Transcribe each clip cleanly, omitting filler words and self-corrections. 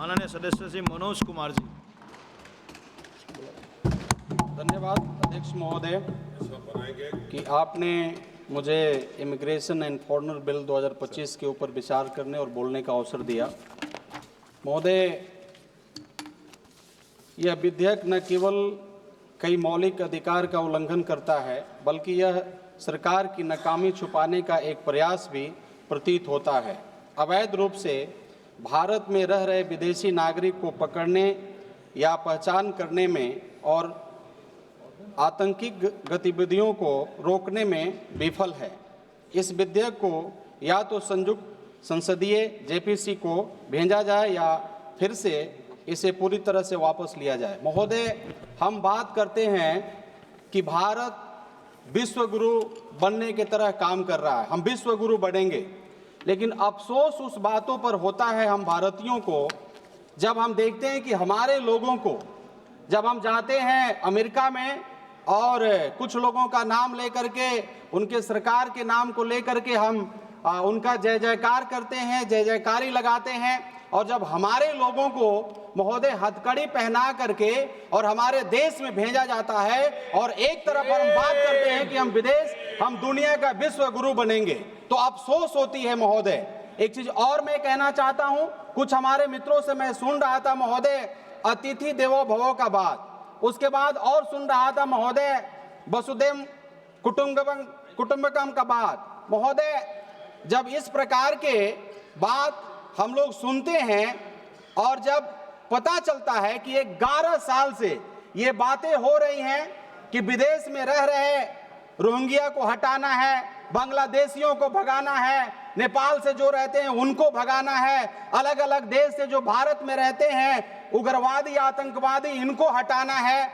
माननीय सदस्य श्री मनोज कुमार जी। धन्यवाद अध्यक्ष महोदय कि आपने मुझे इमिग्रेशन एंड फॉरेनर बिल 2025 के ऊपर विचार करने और बोलने का अवसर दिया। महोदय, यह विधेयक न केवल कई मौलिक अधिकार का उल्लंघन करता है, बल्कि यह सरकार की नाकामी छुपाने का एक प्रयास भी प्रतीत होता है। अवैध रूप से भारत में रह रहे विदेशी नागरिक को पकड़ने या पहचान करने में और आतंकी गतिविधियों को रोकने में विफल है। इस विधेयक को या तो संयुक्त संसदीय जेपीसी को भेजा जाए या फिर से इसे पूरी तरह से वापस लिया जाए। महोदय, हम बात करते हैं कि भारत विश्व गुरु बनने की तरह काम कर रहा है, हम विश्व गुरु बनेंगे, लेकिन अफसोस उस बातों पर होता है हम भारतीयों को, जब हम देखते हैं कि हमारे लोगों को, जब हम जाते हैं अमेरिका में और कुछ लोगों का नाम लेकर के, उनके सरकार के नाम को लेकर के हम उनका जय जयकार करते हैं, जय जयकारी लगाते हैं, और जब हमारे लोगों को महोदय हथकड़ी पहना करके और हमारे देश में भेजा जाता है और एक तरफ हम बात करते हैं कि हम दुनिया का विश्व गुरु बनेंगे, तो अफसोस होती है महोदय। एक चीज और मैं कहना चाहता हूं, कुछ हमारे मित्रों से मैं सुन रहा था महोदय अतिथि देवो भवो का बात, उसके बाद और सुन रहा था महोदय वसुधैव कुटुंबकम का बात। महोदय, जब इस प्रकार के बात हम लोग सुनते हैं और जब पता चलता है कि 11 साल से ये बातें हो रही हैं कि विदेश में रह रहे रोहिंग्या को हटाना है, बांग्लादेशियों को भगाना है, नेपाल से जो रहते हैं उनको भगाना है, अलग अलग देश से जो भारत में रहते हैं उग्रवादी आतंकवादी इनको हटाना है,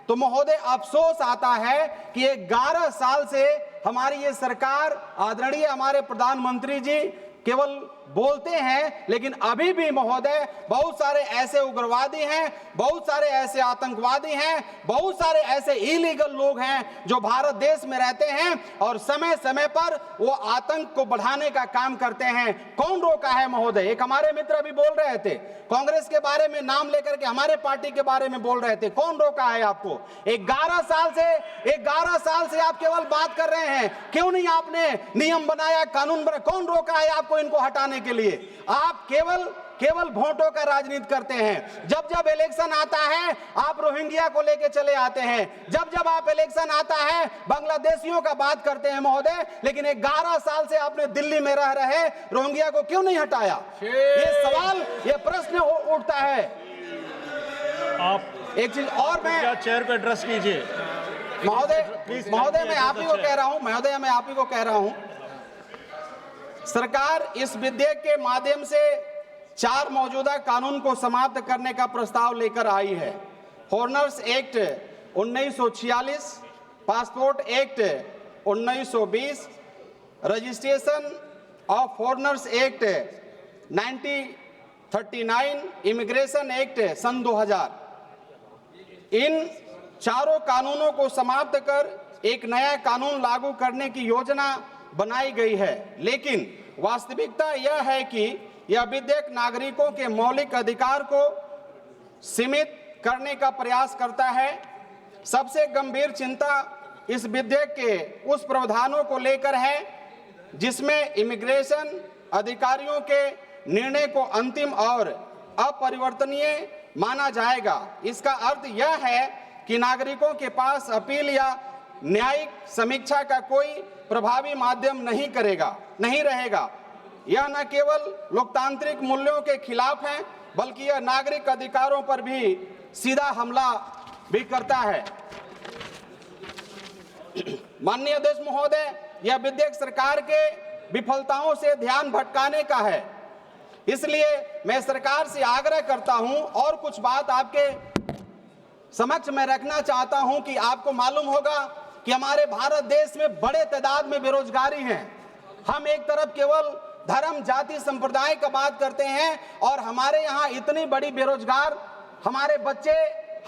तो महोदय अफसोस आता है कि 11 साल से हमारी ये सरकार, आदरणीय हमारे प्रधानमंत्री जी केवल बोलते हैं, लेकिन अभी भी महोदय बहुत सारे ऐसे उग्रवादी हैं, बहुत सारे ऐसे आतंकवादी हैं, बहुत सारे ऐसे इलीगल लोग हैं जो भारत देश में रहते हैं और समय समय पर वो आतंक को बढ़ाने का काम करते हैं। कौन रोका है महोदय? एक हमारे मित्र अभी बोल रहे थे, कांग्रेस के बारे में नाम लेकर के हमारे पार्टी के बारे में बोल रहे थे, कौन रोका है आपको? 11 साल से आप केवल बात कर रहे हैं, क्यों नहीं आपने नियम बनाया, कानून बनाया? कौन रोका है आपको इनको हटाने के लिए? आप केवल वोटों का राजनीति करते हैं। जब जब इलेक्शन आता है आप रोहिंग्या को लेके चले आते हैं, जब जब आप इलेक्शन आता है बांग्लादेशियों का बात करते हैं महोदय, लेकिन 11 साल से आपने दिल्ली में रह रहे रोहिंग्या को क्यों नहीं हटाया? ये सवाल, ये प्रश्न उठता है। आप एक चीज और मैं चेयर पे एड्रेस कीजिए महोदय मैं आप ही को कह रहा हूं, सरकार इस विधेयक के माध्यम से 4 मौजूदा कानून को समाप्त करने का प्रस्ताव लेकर आई है। Foreigners act 1946, passport act 1920, registration of foreigners act 1939, immigration act सन 2000। इन चारों कानूनों को समाप्त कर एक नया कानून लागू करने की योजना बनाई गई है, लेकिन वास्तविकता यह है कि यह विधेयक नागरिकों के मौलिक अधिकार को सीमित करने का प्रयास करता है। सबसे गंभीर चिंता इस विधेयक के उस प्रावधानों को लेकर है जिसमें इमिग्रेशन अधिकारियों के निर्णय को अंतिम और अपरिवर्तनीय माना जाएगा। इसका अर्थ यह है कि नागरिकों के पास अपील या न्यायिक समीक्षा का कोई प्रभावी माध्यम नहीं रहेगा। यह न केवल लोकतांत्रिक मूल्यों के खिलाफ है, बल्कि यह नागरिक अधिकारों पर भी सीधा हमला भी करता है। माननीय अध्यक्ष महोदय, यह विधेयक सरकार के विफलताओं से ध्यान भटकाने का है, इसलिए मैं सरकार से आग्रह करता हूं और कुछ बात आपके समक्ष मैं रखना चाहता हूं कि आपको मालूम होगा कि हमारे भारत देश में बड़े तादाद में बेरोजगारी है। हम एक तरफ केवल धर्म जाति संप्रदाय का बात करते हैं और हमारे यहाँ इतनी बड़ी बेरोजगार हमारे बच्चे,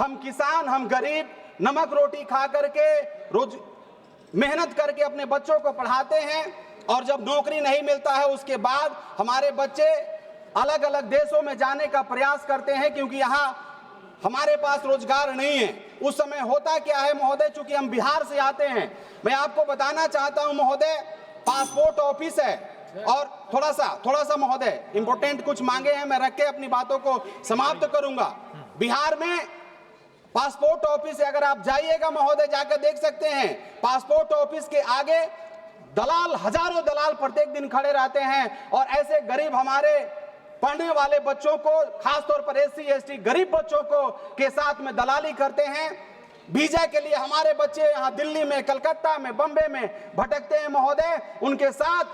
हम किसान, हम गरीब नमक रोटी खा करके रोज मेहनत करके अपने बच्चों को पढ़ाते हैं और जब नौकरी नहीं मिलता है उसके बाद हमारे बच्चे अलग अलग देशों में जाने का प्रयास करते हैं क्योंकि यहाँ हमारे पास रोजगार नहीं है। उस समय होता क्या है महोदय, चूंकि हम बिहार से आते हैं, मैं आपको बताना चाहता हूं महोदय, पासपोर्ट ऑफिस है और थोड़ा सा महोदय इंपॉर्टेंट कुछ मांगे हैं, मैं रख के अपनी बातों को समाप्त करूंगा। बिहार में पासपोर्ट ऑफिस है, अगर आप जाइएगा महोदय जाकर देख सकते हैं, पासपोर्ट ऑफिस के आगे दलाल, हजारों दलाल प्रत्येक दिन खड़े रहते हैं और ऐसे गरीब हमारे पढ़ने वाले बच्चों को, खासतौर पर SC ST गरीब बच्चों को के साथ में दलाली करते हैं। वीजा के लिए हमारे बच्चे यहाँ दिल्ली में, कलकत्ता में, बम्बे में भटकते हैं महोदय। उनके साथ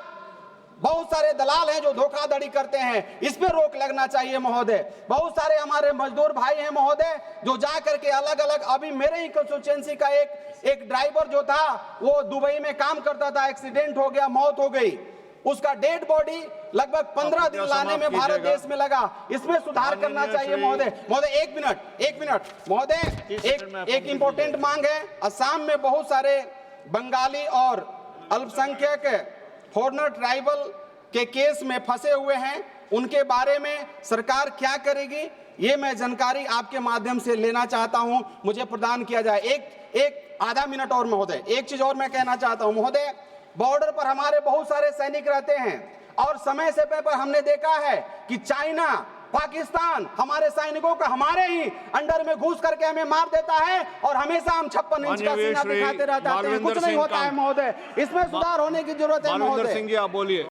बहुत सारे दलाल हैं जो धोखाधड़ी करते हैं, इस पे रोक लगना चाहिए महोदय। बहुत सारे हमारे मजदूर भाई हैं महोदय जो जा करके अलग अलग, अभी मेरे ही कंस्टिट्यूएंसी का एक ड्राइवर जो था वो दुबई में काम करता था, एक्सीडेंट हो गया, मौत हो गई, उसका डेड बॉडी लगभग 15 दिन लाने में भारत देश में लगा। इसमें सुधार करना चाहिए महोदय। महोदय एक मिनट महोदय, एक इंपॉर्टेंट मांग है। असम में बहुत सारे बंगाली और अल्पसंख्यक फॉरनर ट्राइबल के केस में फंसे हुए हैं, उनके बारे में सरकार क्या करेगी, ये मैं जानकारी आपके माध्यम से लेना चाहता हूं, मुझे प्रदान किया जाए। एक आधा मिनट और महोदय, एक चीज और मैं कहना चाहता हूं महोदय। बॉर्डर पर हमारे बहुत सारे सैनिक रहते हैं और समय से पर हमने देखा है कि चाइना, पाकिस्तान हमारे सैनिकों का हमारे ही अंडर में घुस करके हमें मार देता है और हमेशा हम 56 इंच का सीना दिखाते रहते हैं, कुछ नहीं होता है महोदय। इसमें सुधार होने की जरूरत है महोदय। सिंह जी आप बोलिए।